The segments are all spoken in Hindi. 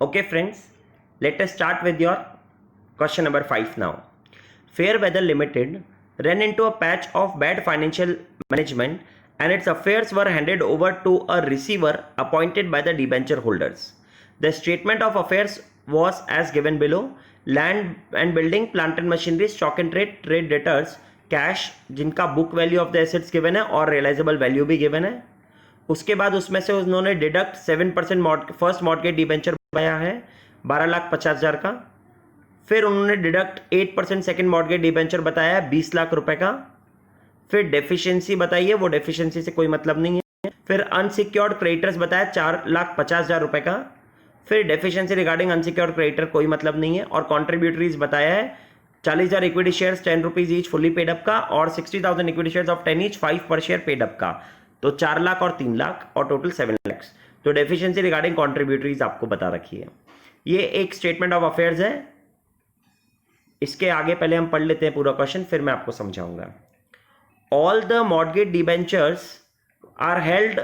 Okay, friends, let us start with your question number 5 now. Fairweather Limited ran into a patch of bad financial management and its affairs were handed over to a receiver appointed by the debenture holders. The statement of affairs was as given below. Land and building, plant and machinery, stock and trade, trade debtors, cash जिनका book value of the assets given है और realizable value भी given है. उसके बाद उसमें से उन्होंने डिडक्ट 7% फर्स्ट मॉर्गेज डिबेंचर बताया है 12,50,000 का. फिर उन्होंने डिडक्ट 8% सेकेंड मॉर्गेज डिबेंचर बताया है 20 लाख रुपए का. फिर डेफिशिएंसी बताई है, वो डेफिशिएंसी से कोई मतलब नहीं है. फिर अनसिक्योर्ड क्रेडिटर्स बताया 4,50,000 रुपए का. फिर डेफिशिएंसी रिगार्डिंग अनसिक्योर्ड क्रेडिटर कोई मतलब नहीं है. और कॉन्ट्रीब्यूटरीज बताया है 40,000 equity shares 10 rupees each fully paid up का और 60,000 इक्विटी शेयर्स ऑफ 10 ईच 5 पर शेयर पेड अप का. तो 4 लाख और 3 लाख और टोटल 7 लाख. तो डेफिशिएंसी रिगार्डिंग कॉन्ट्रीब्यूटरीज आपको बता रखी है. ये एक स्टेटमेंट ऑफ अफेयर्स है. इसके आगे पहले हम पढ़ लेते हैं पूरा क्वेश्चन, फिर मैं आपको समझाऊंगा. All the mortgage debentures are held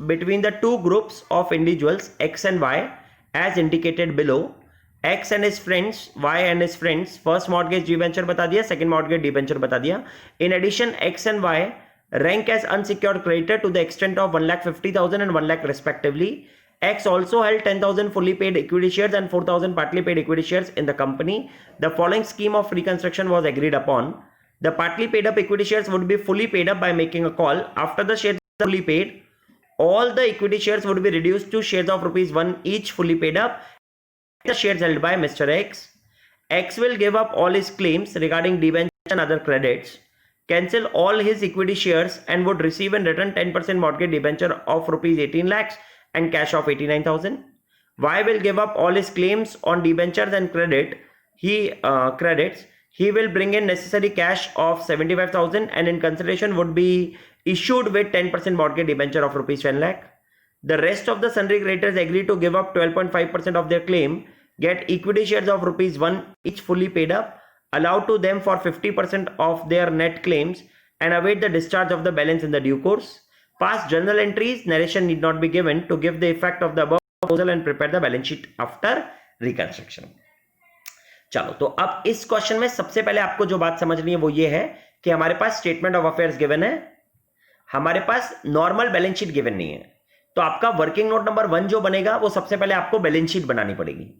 between the two groups of individuals X and Y as indicated below. X and his friends, Y and his friends. First mortgage debenture बता दिया, सेकंड मॉर्गेज डिबेंचर बता दिया. In addition X and Y rank as unsecured creditor to the extent of 1,50,000 and 1 lakh respectively. X also held 10,000 fully paid equity shares and 4,000 partly paid equity shares in the company. The following scheme of reconstruction was agreed upon. The partly paid up equity shares would be fully paid up by making a call. After the shares are fully paid, all the equity shares would be reduced to shares of ₹1 each fully paid up. The shares held by Mr. X. X will give up all his claims regarding debenture and other credits, cancel all his equity shares and would receive in return 10% mortgage debenture of ₹18 lakhs and cash of 89,000. Y will give up all his claims on debentures and credits. He will bring in necessary cash of 75,000 and in consideration would be issued with 10% mortgage debenture of ₹10 lakh. The rest of the sundry creditors agree to give up 12.5% of their claim, get equity shares of ₹1 each fully paid up, allowed to them for 50% of their net claims and await the discharge of the balance in the due course. Past journal entries, narration need not be given to give the effect of the above proposal and prepare the balance sheet after reconstruction. चलो, तो अब इस क्वेश्चन में सबसे पहले आपको जो बात समझनी है वो ये है कि हमारे पास स्टेटमेंट ऑफ अफेयर्स गिवन है, हमारे पास नॉर्मल बैलेंस शीट गिवन नहीं है. तो आपका वर्किंग नोट नंबर 1 जो बनेगा वो सबसे पहले आपको बैलेंस शीट बनानी पड़ेगी.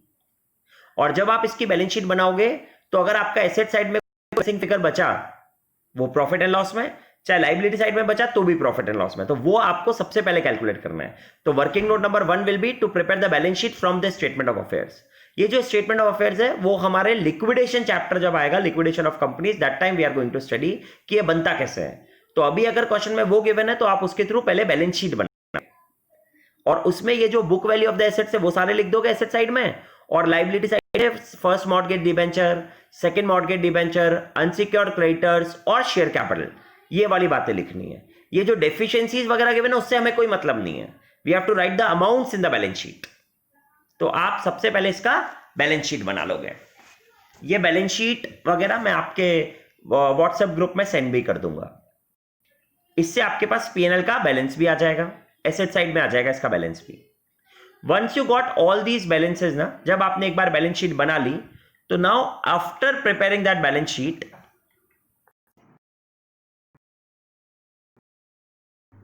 और जब आप इसकी बैलेंस शीट बनाओगे तो अगर आपका एसेट साइड में कोई फिगर बचा वो प्रॉफिट एंड लॉस में, चाहे लाइबिलिटी साइड में बचा तो भी प्रॉफिट एंड लॉस में, तो वो आपको सबसे पहले कैलकुलेट करना है. तो working note number 1 will be to prepare the balance sheet from the statement of affairs. ये जो स्टेटमेंट ऑफ अफेयर्स है वो हमारे लिक्विडेशन चैप्टर जब आएगा, liquidation of companies, that time we are going to study कि ये बनता कैसे है. तो अभी अगर क्वेश्चन में वो गिवन है तो आप उसके थ्रू पहले बैलेंस शीट बनाना और उसमें ये जो book value of the assets है वो सारे लिख दोगे एसेट साइड में, और liability side first mortgage debenture, second mortgage debenture, unsecured creditors और शेयर कैपिटल, ये वाली बातें लिखनी है. ये जो डेफिशिएंसीज वगैरह गिवन है उससे हमें कोई मतलब नहीं है. We have to write the amounts in the balance sheet. तो आप सबसे पहले इसका बैलेंस शीट बना लोगे. ये बैलेंस शीट वगैरह मैं आपके व्हाट्सएप ग्रुप में सेंड भी कर दूंगा. इससे आपके पास पीएनएल का बैलेंस भी आ जाएगा, एसेट साइड में आ जाएगा इसका बैलेंस भी. Once you got all these balances ना, जब आपने एक बार बैलेंस शीट बना ली तो now after preparing that balance sheet,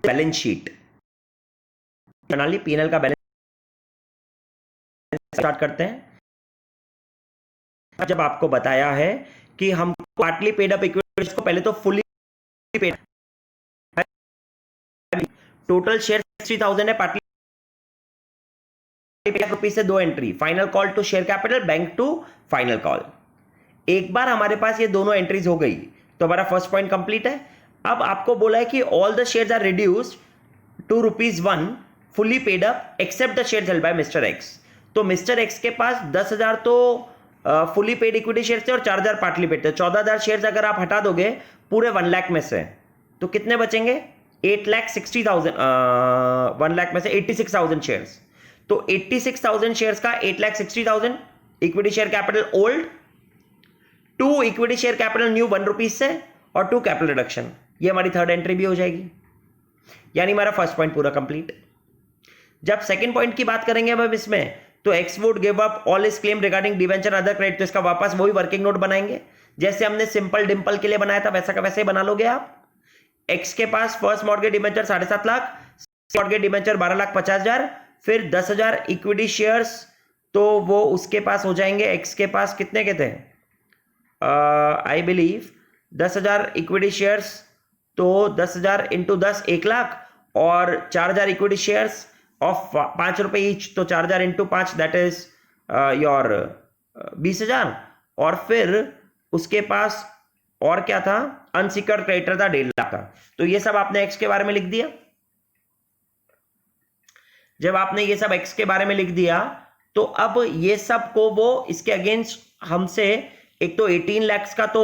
balance sheet बना ली, पीएनएल का बैलेंस स्टार्ट करते हैं. जब आपको बताया है कि हम पार्टली पेड अप इक्विटी को पहले तो फुली पेड, टोटल शेयर 60,000 है, पार्टली रुपीज से 2 entry, final call to share capital, bank to final call. एक बार हमारे पास ये दोनों एंट्रीज हो गई तो हमारा फर्स्ट पॉइंट कंप्लीट है. अब आपको बोला है कि all the shares are reduced to ₹1 fully paid up except the shares held by mister X. तो मिस्टर एक्स के पास 10,000 तो फुली पेड इक्विटी शेयर्स थे और 4,000 पार्टली पेड थे. 14,000 शेयर्स अगर आप हटा दोगे पूरे 1 लाख में से तो कितने बचेंगे? 8,60,000. 1 लाख में से 86,000 शेयर्स. तो 86,000 शेयर्स का 8,60,000 equity share capital old, 2 equity share capital new ₹1 से और 2 कैपिटल रिडक्शन. ये हमारी थर्ड एंट्री भी हो जाएगी. यानी हमारा फर्स्ट पॉइंट पूरा कंप्लीट. जब सेकंड पॉइंट की बात करेंगे अब इसमें तो x would give up all his claim regarding debenture other credit, तो इसका वापस वही वर्किंग नोट बनाएंगे जैसे हमने सिंपल डिंपल के लिए बनाया था, वैसा का वैसे ही बना लोगे आप। एक्स के पास first mortgage debenture 7.5 lakh, mortgage debenture 12,50,000, फिर 10,000 इक्विटी शेयर्स, तो वो उसके पास हो जाएंगे। एक्स के पास कितने के थे, आई बिलीव 10,000 इक्विटी शेयर्स, तो 10,000 इंटू 10 1 लाख, और 4,000 इक्विटी शेयर्स ऑफ 5 रुपए ईच, तो 4,000 इंटू 5 दैट इज योर 20,000। और फिर उसके पास और क्या था, अनसिक्योर्ड क्रेडिटर था 1.5 लाख का। तो ये सब आपने एक्स के बारे में लिख दिया। जब आपने ये सब एक्स के बारे में लिख दिया तो अब ये सब को वो इसके अगेंस्ट हमसे एक तो 18 लाख का तो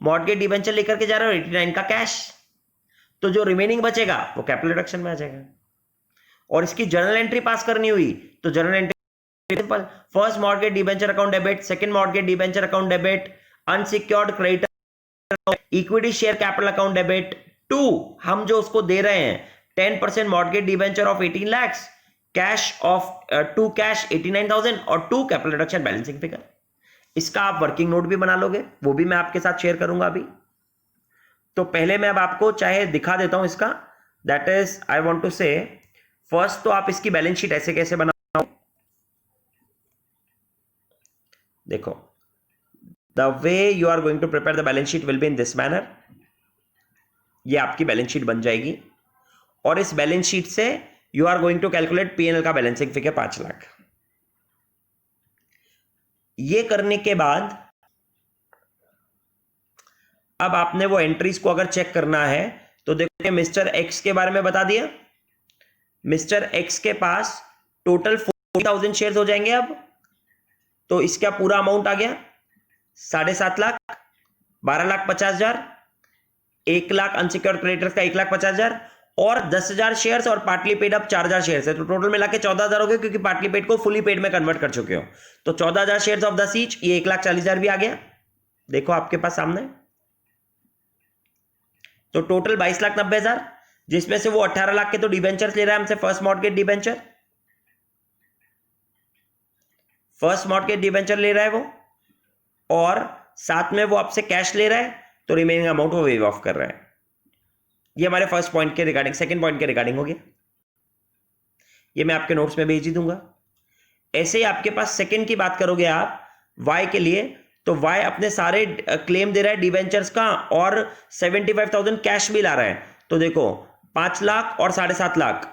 मॉर्गेज डिवेंचर लेकर के जा रहे हो, 89 का कैश, तो जो रिमेनिंग बचेगा वो कैपिटल रिडक्शन में आ जाएगा। और इसकी जर्नल एंट्री पास करनी हुई तो journal entry simple, first mortgage debenture account debit, second mortgage debenture account debit, unsecured creditor, equity share capital account debit, to हम जो उसको दे रहे हैं 10% mortgage debenture of 18 lakh, cash of to cash 89,000 और to capital reduction balancing figure. इसका आप वर्किंग नोट भी बना लोगे, वो भी मैं आपके साथ शेयर करूंगा अभी। तो पहले मैं अब आपको चाहे दिखा देता हूं इसका, that is I want to say first तो आप इसकी बैलेंस शीट ऐसे कैसे बनाओ, देखो the way you are going to prepare the balance sheet will be in this manner. ये आपकी बैलेंस शीट बन जाएगी और इस बैलेंस शीट से you are going to calculate PNL का बैलेंसिंग फिगर 5 लाख। ये करने के बाद अब आपने वो एंट्रीज को अगर चेक करना है तो देखो मिस्टर एक्स के बारे में बता दिया। मिस्टर एक्स के पास टोटल 40,000 शेयर्स हो जाएंगे अब, तो इसका पूरा अमाउंट आ गया 7.5 लाख, 12,50,000, 1 लाख अनसिक्योर्ड क्रेडिटर्स का 1,50,000 और 10,000 शेयर्स और पार्टली पेड अप 4,000 शेयर्स है, तो टोटल मिला के 14,000 हो गए क्योंकि पार्टली पेड को फुली पेड में कन्वर्ट कर चुके हो। तो 14,000 शेयर्स ऑफ 10 ईच, ये 1,40,000 भी आ गया, देखो आपके पास सामने। तो टोटल 22,90,000, जिसमें से वो 18 लाख के तो डिवेंचर्स ले रहा है हमसे, first mortgage debenture, first mortgage debenture ले रहा है वो, और साथ में वो आपसे कैश ले रहा है, तो रिमेनिंग अमाउंट वो वेव ऑफ कर रहा है। ये हमारे फर्स्ट पॉइंट के रिगार्डिंग, सेकंड पॉइंट के रिगार्डिंग हो गया, ये मैं आपके नोट्स में भेज ही दूंगा। ऐसे ही आपके पास सेकंड की बात करोगे आप वाई के लिए, तो वाई अपने सारे क्लेम दे रहा है डिवेंचर्स का और 75,000 कैश भी ला रहा है। तो देखो 5 लाख और 7.5 lakh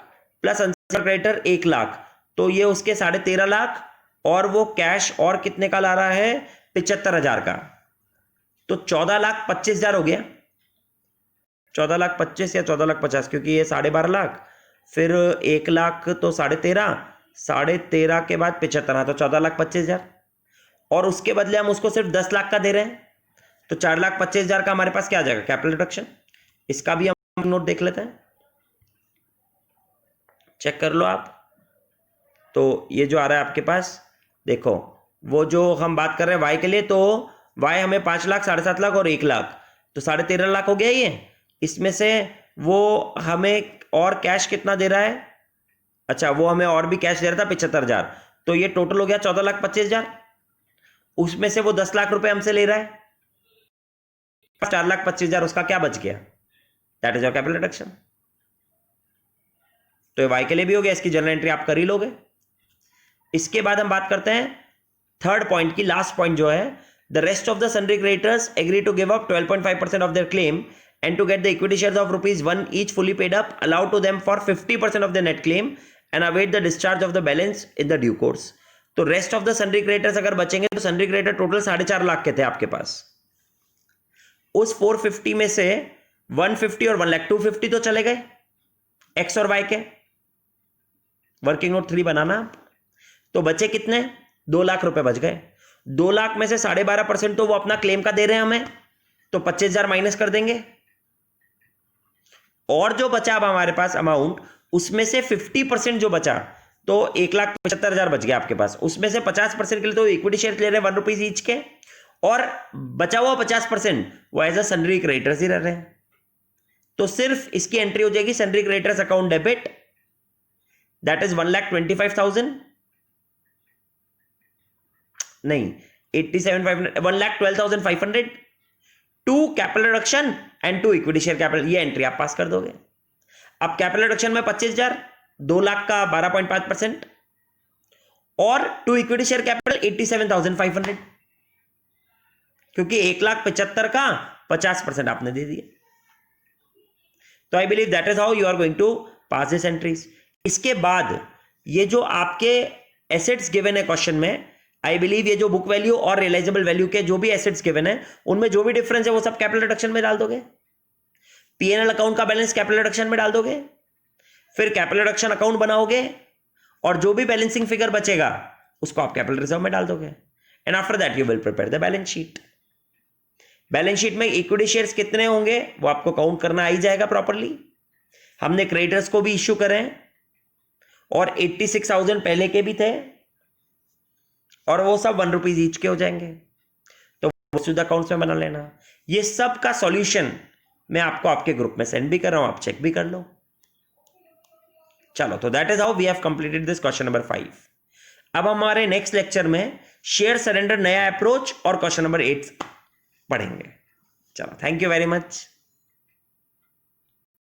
plus unsecured creditor 1 lakh, तो ये उसके 13.5 लाख, और वो कैश और कितने का ला रहा है, 75,000 का, तो 14,25,000 हो गया। 14,25,000 या 14,50,000, क्योंकि ये 12.5 लाख, फिर 1 लाख तो 13.5, 13.5 के बाद 75, तो 14,25,000, और उसके बदले हम उसको सिर्फ 10 लाख का दे रहे हैं, तो 4,25,000 का हमारे पास क्या आ जाएगा, कैपिटल रिडक्शन। इसका भी हम नोट देख लेते हैं, चेक कर लो आप। तो ये जो आ रहा है आपके पास, देखो वो जो हम बात कर रहे हैं वाई के लिए, तो वाई हमें 5 लाख, 7.5 लाख और 1 लाख, तो 13.5 लाख हो गया ये। इसमें से वो हमें और कैश कितना दे रहा है, अच्छा वो हमें और भी कैश दे रहा था 75,000, तो ये टोटल हो गया 14,25,000। उसमें से वो 10 लाख रुपए हमसे ले रहा है, 4,25,000 उसका क्या बच गया, that is your capital reduction. तो वाई के लिए भी हो गया, इसकी जर्नल एंट्री आप कर ही लोगे। इसके बाद हम बात करते हैं थर्ड पॉइंट की, लास्ट पॉइंट जो है, the rest of the sundry creditors agree to give up 12.5% of their claim and to get the equity shares of ₹1 each fully paid up, allowed to them for 50% of the net claim and await the discharge of the balance in the due course. तो rest of the sundry creditors अगर बचेंगे, तो सन्ड्री क्रेडिटर टोटल 4.5 लाख के थे आपके पास, उस 450 में से 150 और 1 लाख 250 तो चले गए एक्स और वाई के, वर्किंग नोट 3 बनाना। तो बचे कितने, 2 लाख रुपए बच गए। 2 लाख में से 12.5% तो वो अपना क्लेम का दे रहे हैं हमें, तो 25,000 माइनस कर देंगे, और जो बचा अब हमारे पास अमाउंट, उसमें से 50% जो बचा, तो 1,75,000 बच गया आपके पास। उसमें से 50% के लिए तो इक्विटी शेयर ले रहे हैं ₹1 ईच के, और बचा हुआ 50% वो एज अ सन्ड्री क्रेडिटर्स ही रह रहे हैं। तो सिर्फ इसकी एंट्री हो जाएगी sundry creditors account debit, that is 1,25,000, नहीं 87,500 1,12,500 to capital reduction and to equity share capital, ये एंट्री आप पास कर दोगे। अब कैपिटल रिडक्शन में 25,000, 2 लाख का 12.5% और टू इक्विटी शेयर कैपिटल 87,500, क्योंकि 1,75,000 का 50% आपने दे दिया। तो I believe that is how you are going to pass this entries. इसके बाद ये जो आपके एसेट्स गिवन है क्वेश्चन में, आई बिलीव ये जो बुक वैल्यू और रियलाइजेबल वैल्यू के जो भी एसेट्स गिवन है उनमें जो भी डिफरेंस है वो सब कैपिटल रिडक्शन में डाल दोगे। पीएनएल अकाउंट का बैलेंस कैपिटल रिडक्शन में डाल दोगे, फिर कैपिटल रिडक्शन अकाउंट बनाओगे और जो भी बैलेंसिंग फिगर बचेगा उसको आप कैपिटल रिजर्व में डाल दोगे। And after that you will prepare the balance sheet. Balance sheet में इक्विटी शेयर्स कितने होंगे वो आपको काउंट करना आ ही जाएगा प्रॉपरली। हमने क्रेडिटर्स को भी इश्यू करे और 86,000 पहले के भी थे और वो सब 1 रुपीज ईच के हो जाएंगे, तो वो अकाउंट्स में बना लेना। ये सब का सॉल्यूशन मैं आपको आपके ग्रुप में सेंड भी कर रहा हूं, आप चेक भी कर लो। चलो, तो that is how we have completed this question number 5। अब हमारे नेक्स्ट लेक्चर में शेयर सरेंडर नया अप्रोच और क्वेश्चन नंबर 8 पढ़ेंगे। चलो, थैंक यू वेरी मच।